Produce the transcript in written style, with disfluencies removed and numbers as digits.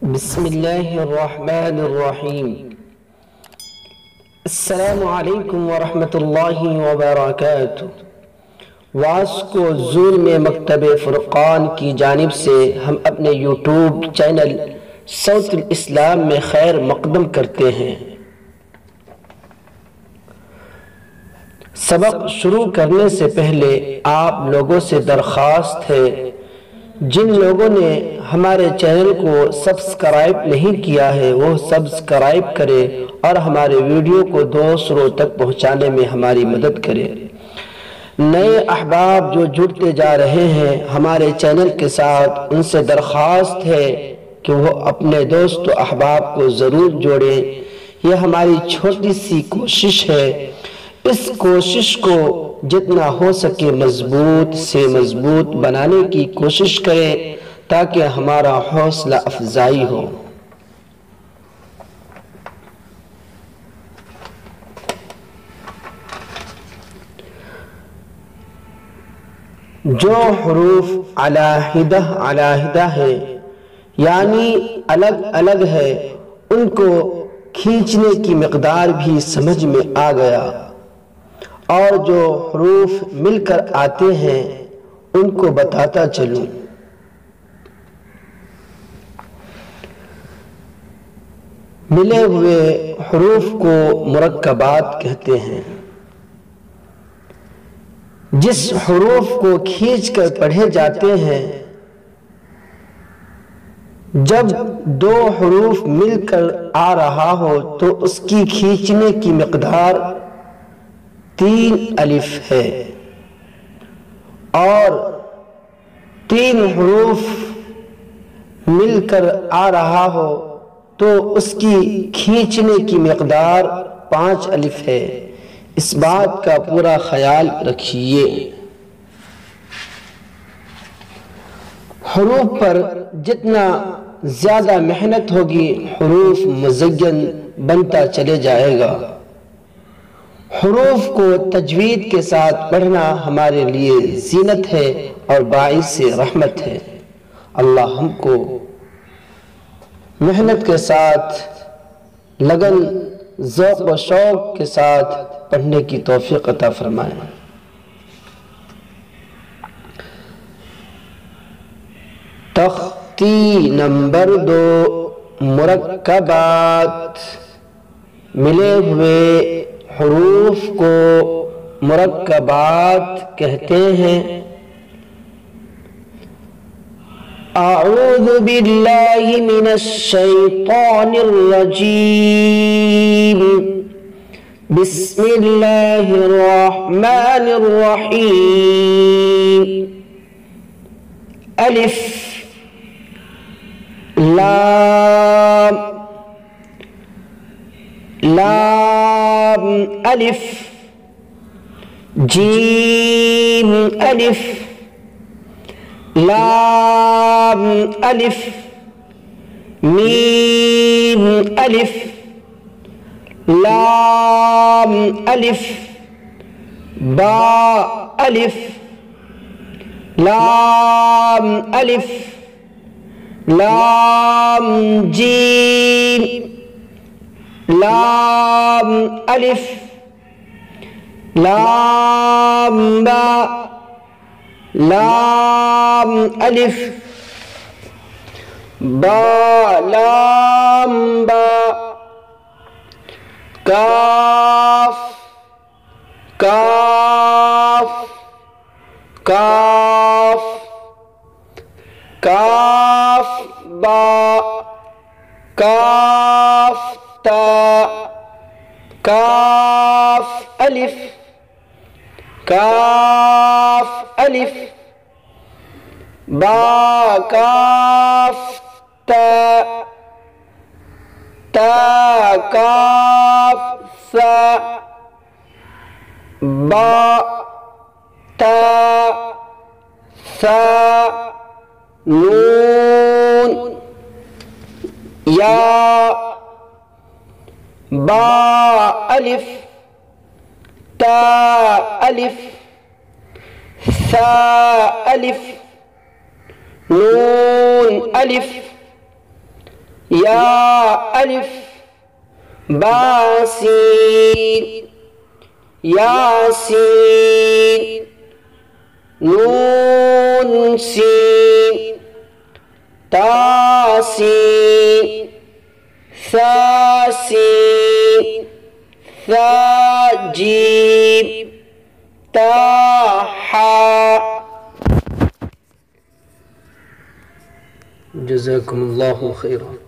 بسم اللہ الرحمن الرحیم۔ السلام علیکم ورحمۃ اللہ وبرکاتہ۔ واس کو زور میں مکتب فرقان کی جانب سے ہم اپنے یوٹیوب چینل صوت الاسلام میں خیر مقدم کرتے ہیں۔ سبق شروع کرنے سے پہلے آپ لوگوں سے درخواست ہے، جن لوگوں نے ہمارے چینل کو سبسکرائب نہیں کیا ہے وہ سبسکرائب کرے اور ہمارے ویڈیو کو دوسروں تک پہنچانے میں ہماری مدد کرے۔ نئے احباب جو جڑتے جا رہے ہیں ہمارے چینل کے ساتھ، ان سے درخواست ہے کہ وہ اپنے دوست و احباب کو ضرور جوڑیں۔ یہ ہماری چھوٹی سی کوشش ہے۔ اس کوشش کو جتنا ہو سکے مضبوط سے مضبوط بنانے کی کوشش کریں تاکہ ہمارا حوصلہ افزائی ہو۔ جو حروف علیحدہ علیحدہ ہے یعنی الگ الگ ہے، ان کو کھینچنے کی مقدار بھی سمجھ میں آ گیا، اور جو حروف مل کر آتے ہیں ان کو بتاتا چلوں۔ ملے ہوئے حروف کو مرکبات کہتے ہیں۔ جس حروف کو کھینچ کر پڑھے جاتے ہیں، جب دو حروف مل کر آ رہا ہو تو اس کی کھینچنے کی مقدار 3 الف ہے، اور 3 حروف مل کر آ رہا ہو تو اس کی کھینچنے کی مقدار 5 الف ہے۔ اس بات کا پورا خیال رکھیے۔ حروف پر جتنا زیادہ محنت ہوگی حروف مزین بنتا چلے جائے گا۔ حروف کو تجوید کے ساتھ پڑھنا ہمارے لیے زینت ہے اور باعث رحمت ہے۔ اللہ ہم کو محنت کے ساتھ، لگن، ذوق و شوق کے ساتھ پڑھنے کی توفیق عطا فرمائے۔ تختی نمبر 2 مرکبات۔ ملے ہوئے حروف کو مرکبات کہتے ہیں۔ اعوذ باللہ من الشیطان الرجیم، بسم اللہ الرحمن الرحیم۔ الف لام لام الف جیم الف لام الف میم الف لام الف با الف لام الف لام جیم لام الف لام با لام الف با لام با کاف کاف کاف کاف با کاف تا کاف الف کاف الف با کاف تا تا کاف سا با تا سا نون یا با الف تا الف ثا الف نون الف یا الف با سین یاسین نون سین تاسین ثاسین ثاجیم تاحا. جزاکم اللہ خیرا.